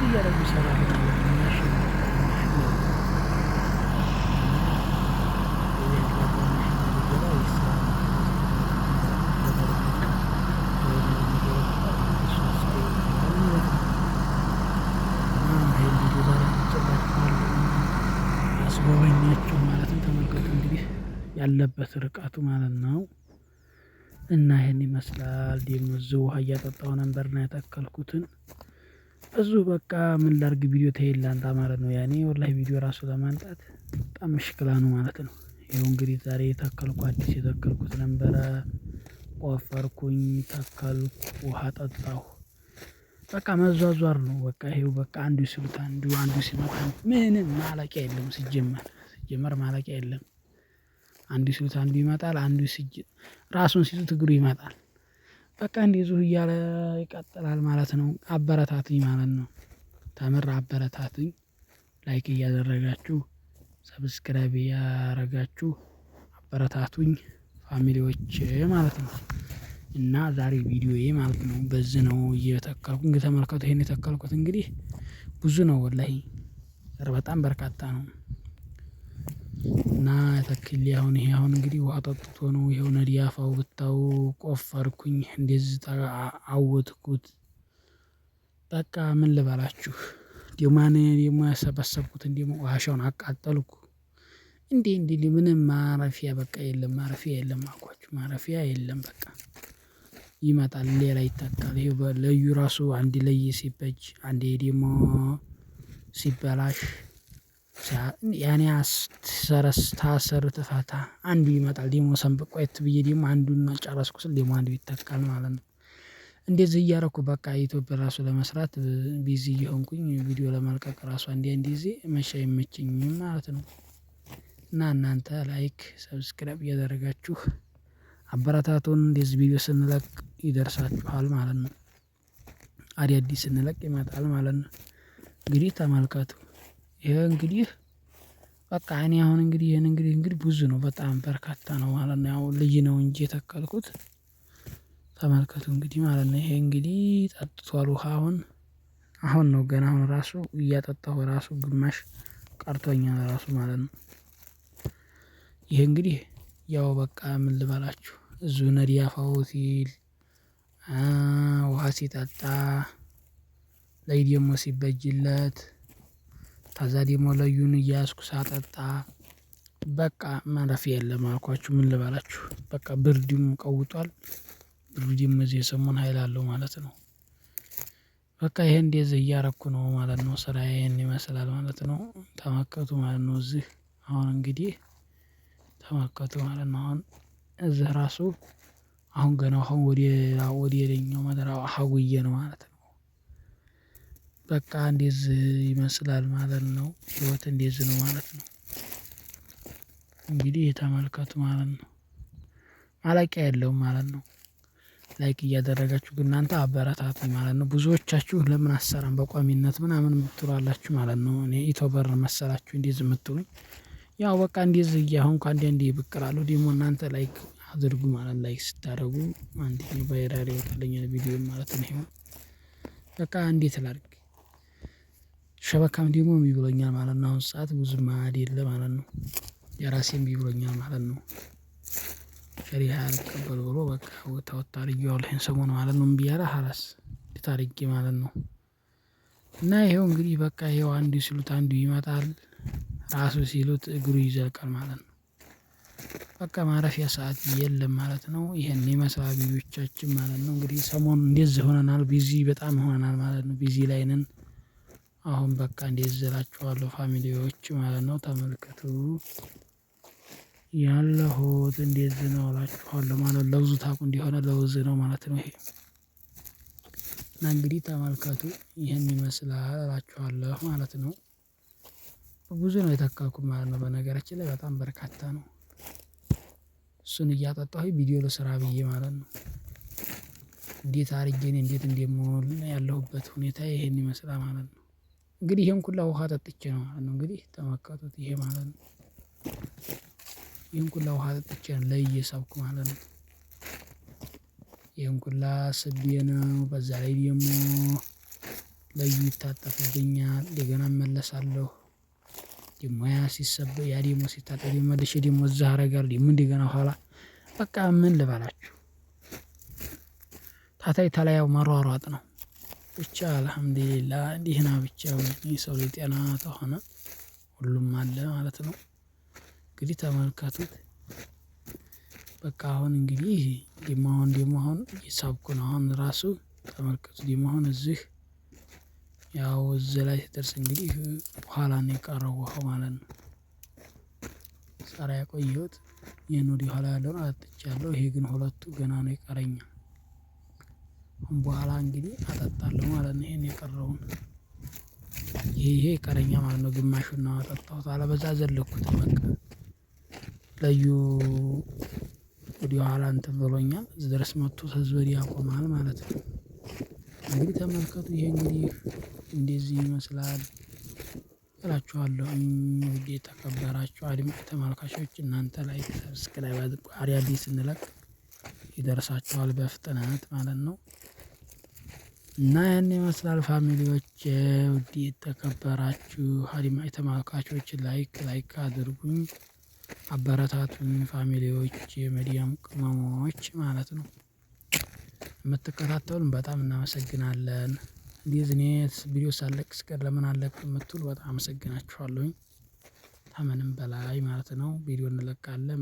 እንደዚህ እያደረጉ ይሰራሉ ማለት ነው። ማሽን አስጎበኛችሁ ማለት ነው። ተመልከቱ እንግዲህ ያለበት ርቀቱ ማለት ነው። እና ይሄን ይመስላል። ደግሞ እዚሁ ውሃ እያጠጣሁ ነበር ነው የተከልኩትን እዚሁ በቃ ምን ላድርግ ቪዲዮ ተይላንታ ማለት ነው። ያኔ ወላሂ ቪዲዮ ራሱ ለማንጣት በጣም ምሽክላ ነው ማለት ነው። ይኸው እንግዲህ ዛሬ የተከልኩ አዲስ የተከልኩት ነበረ። ቆፈርኩኝ፣ ተከልኩ፣ ውሃ ጠጣሁ። በቃ መዟዟር ነው። በቃ ይሄው በቃ አንዱ ሲሉት አንዱ ሲመጣ ምንም ማለቂያ የለም። ሲጀመር ማለቂያ የለም። አንዱ ሲሉት አንዱ ይመጣል። አንዱ ራሱን ሲሉት እግሩ ይመጣል። በቃ እንደዚሁ እያለ ይቀጥላል ማለት ነው። አበረታቱኝ ማለት ነው። ተምር አበረታቱኝ። ላይክ እያደረጋችሁ ሰብስክራይብ እያደረጋችሁ አበረታቱኝ ፋሚሊዎቼ ማለት ነው። እና ዛሬ ቪዲዮዬ ማለት ነው በዚህ ነው እየተከልኩ እንግዲህ ተመልከቱ። ይሄን የተከልኩት እንግዲህ ብዙ ነው ወላሂ በጣም በርካታ ነው። እና ተክሌ አሁን ይሄ አሁን እንግዲህ ውሃ ጠጥቶ ነው። ይኸው ነዲያፋው ብታው ቆፈርኩኝ እንደዚህ አወትኩት። በቃ ምን ልበላችሁ ደግሞ ደግሞ ያሰበሰብኩትን ደግሞ ዋሻውን አቃጠልኩ። እንዴ ምንም ማረፊያ በቃ የለም። ማረፊያ የለም አልኳችሁ። ማረፊያ የለም በቃ ይመጣል ሌላ ይተካል። ይሄ ለዩ ራሱ አንድ ለይ ሲበጅ አንዴ ደግሞ ሲበላሽ ያኔ ታሰር ትፈታ አንዱ ይመጣል ደግሞ ሰንበት ቆየት ብዬ ደግሞ አንዱን ጨረስኩ ስል ደግሞ አንዱ ይተካል ማለት ነው። እንደዚህ እያረኩ በቃ ዩቲዩብ ራሱ ለመስራት ቢዚ እየሆንኩኝ ቪዲዮ ለመልቀቅ ራሱ አንዴ ጊዜ መቼ አይመቸኝም ማለት ነው። እና እናንተ ላይክ ሰብስክራይብ እያደረጋችሁ አበረታቱን። እንደዚህ ቪዲዮ ስንለቅ ይደርሳችኋል ማለት ነው። አዳዲስ ስንለቅ ይመጣል ማለት ነው። እንግዲህ ተመልከቱ። ይሄ እንግዲህ በቃ እኔ አሁን እንግዲህ ይሄን እንግዲህ ብዙ ነው በጣም በርካታ ነው ማለት ነው። ያው ልጅ ነው እንጂ የተከልኩት ተመልከቱ እንግዲህ ማለት ነው። ይሄ እንግዲህ ጠጥቷል ውሃ አሁን ነው ገና አሁን ራሱ እያጠጣሁ ራሱ ግማሽ ቀርቶኛል ራሱ ማለት ነው። ይሄ እንግዲህ ያው በቃ ምን ልበላችሁ እዚሁ ነዲያፋው ሲል ውሃ ሲጠጣ ላይ ደግሞ ሲበጅለት ከዛ ደግሞ ለዩን እያያዝኩ ሳጠጣ በቃ ማረፊያ የለም አልኳችሁ። ምን ልበላችሁ በቃ ብርድም ቀውጧል። ብርድም እዚህ ሰሞን ሀይል አለው ማለት ነው። በቃ ይሄ እንደዚህ እያረኩ ነው ማለት ነው። ስራዬ ይሄን ይመስላል ማለት ነው። ተመልከቱ ማለት ነው። እዚህ አሁን እንግዲህ ተመልከቱ ማለት ነው። አሁን እዚህ ራሱ አሁን ገና አሁን ወደ ሌላኛው መድረክ ሀውዬ ነው ማለት ነው። በቃ እንደዚህ ይመስላል ማለት ነው። ህይወት እንደዚህ ነው ማለት ነው። እንግዲህ ተመልከቱ ማለት ነው። ማለቂያ የለውም ማለት ነው። ላይክ እያደረጋችሁ ግን እናንተ አበረታቱኝ ማለት ነው። ብዙዎቻችሁ ለምን አትሰራም በቋሚነት ምናምን የምትሉ አላችሁ ማለት ነው። እኔ ዩቲዩበር መሰላችሁ እንደዚህ የምትሉኝ? ያው በቃ እንደዚህ እያሆንኩ አንዴ ብቅ እላለሁ። ደግሞ እናንተ ላይክ አድርጉ ማለት ላይክ ስታደርጉ አንደኛው ቫይራል ይወጣልኛል ቪዲዮ ማለት ነው። ይሄው በቃ እንዴት ላድርግ ሸበካም ደግሞ እምቢ ብሎኛል ማለት ነው። አሁን ሰዓት ብዙም አይደለም ማለት ነው። የራሴም እምቢ ብሎኛል ማለት ነው። ሸሪሃ አልቀበል ብሎ በቃ ወጣ አድርጌዋለሁ ይሄን ሰሞን ማለት ነው። እምቢ አለ ሀላስ እንዴት አድርጌ ማለት ነው። እና ይኸው እንግዲህ በቃ ይኸው አንዱ ሲሉት አንዱ ይመጣል። ራሱ ሲሉት እግሩ ይዘልቃል ማለት ነው። በቃ ማረፊያ ሰዓት የለም ማለት ነው። ይሄን ይመስላል ቪዲዮቻችን ማለት ነው። እንግዲህ ሰሞኑን እንደዚህ ሆነናል። ቢዚ በጣም ሆነናል ማለት ነው። ቢዚ ላይ ነን። አሁን በቃ እንደዚህ እላችኋለሁ ፋሚሊዎች ማለት ነው። ተመልከቱ ያለሁት እንደዚህ ነው እላችኋለሁ ማለት ነው። ለውዙ ታውቁ እንደሆነ ለውዝ ነው ማለት ነው። ይሄ እና እንግዲህ ተመልከቱ ይሄን ይመስላል እላችኋለሁ ማለት ነው። ብዙ ነው የተካልኩት ማለት ነው። በነገራችን ላይ በጣም በርካታ ነው። እሱን እያጠጣሁኝ ቪዲዮ ልስራ ብዬ ማለት ነው። እንዴት አድርጌ እኔ እንዴት እንደምሆን ያለሁበት ሁኔታ ይሄን ይመስላል ማለት ነው። እንግዲህ ይሄን ኩላ ውሃ ጠጥቼ ነው ማለት ነው። እንግዲህ ተመልከቱት ይሄ ማለት ነው። ይሄን ኩላ ውሃ ጠጥቼ ነው ላይ እየሳብኩ ማለት ነው። ይሄን ኩላ ስቤ ነው። በዛ ላይ ደግሞ ለዩ ይታጠፍብኛል እንደገና እመለሳለሁ። ደግሞ ያ ሲሰበር ያ ደግሞ ሲታጠብ ደግሞ መልሼ ደግሞ እዛ አደርጋለሁ ደግሞ እንደገና ኋላ በቃ ምን ልበላችሁ። ታታይ ተላያው መሯሯጥ ነው። ብቻ አልሀምዱሊላህ ደህና ብቻ የሰው ልጅ ጤና ተሆነ ሁሉም አለ ማለት ነው። እንግዲህ ተመልከቱት። በቃ አሁን እንግዲህ ደግሞ አሁን እየሳብኩ ነው አሁን ራሱ ተመልከቱ ደግሞ አሁን እዚህ ያው እዚህ ላይ ሲደርስ እንግዲህ በኋላ ነው የቀረው ውሃው ማለት ነው። ሳራ ያቆየሁት ይሄን ወዲህ ኋላ ያለውን አጥጥቻለሁ ይሄ ግን ሁለቱ ገና ነው ይቀረኛል። አሁን በኋላ እንግዲህ አጠጣለሁ ማለት ነው። ይሄን የቀረውን ይሄ ይቀረኛል ማለት ነው። ግማሹን ነው ያጠጣሁት አለበዛ ዘለኩት በቃ። ለዩ ወዲህ ኋላ እንትን ብሎኛል እዚህ ድረስ መጥቶ ከዚህ ወዲህ ያቆማል ማለት ነው። እንግዲህ ተመልከቱ ይሄ እንግዲህ እንደዚህ ይመስላል እላችኋለሁኝ። ውድ የተከበራችሁ አድማጭ ተመልካቾች እናንተ ላይክ ሰብስክራይብ አድርጉ አዳዲስ ስንለቅ ይደርሳችኋል በፍጥነት ማለት ነው። እና ያን ይመስላል ፋሚሊዎቼ ውድ የተከበራችሁ አድማጭ ተመልካቾች ላይክ አድርጉኝ አበረታቱኝ ፋሚሊዎች የሚዲያም ቅመሞች ማለት ነው። የምትከታተሉን በጣም እናመሰግናለን። እንደዚህ እኔ ቪዲዮ ሳለቅ ስቀር ለምን አለቅም የምትሉ በጣም አመሰግናችኋለሁኝ። ከምንም በላይ ማለት ነው ቪዲዮ እንለቃለን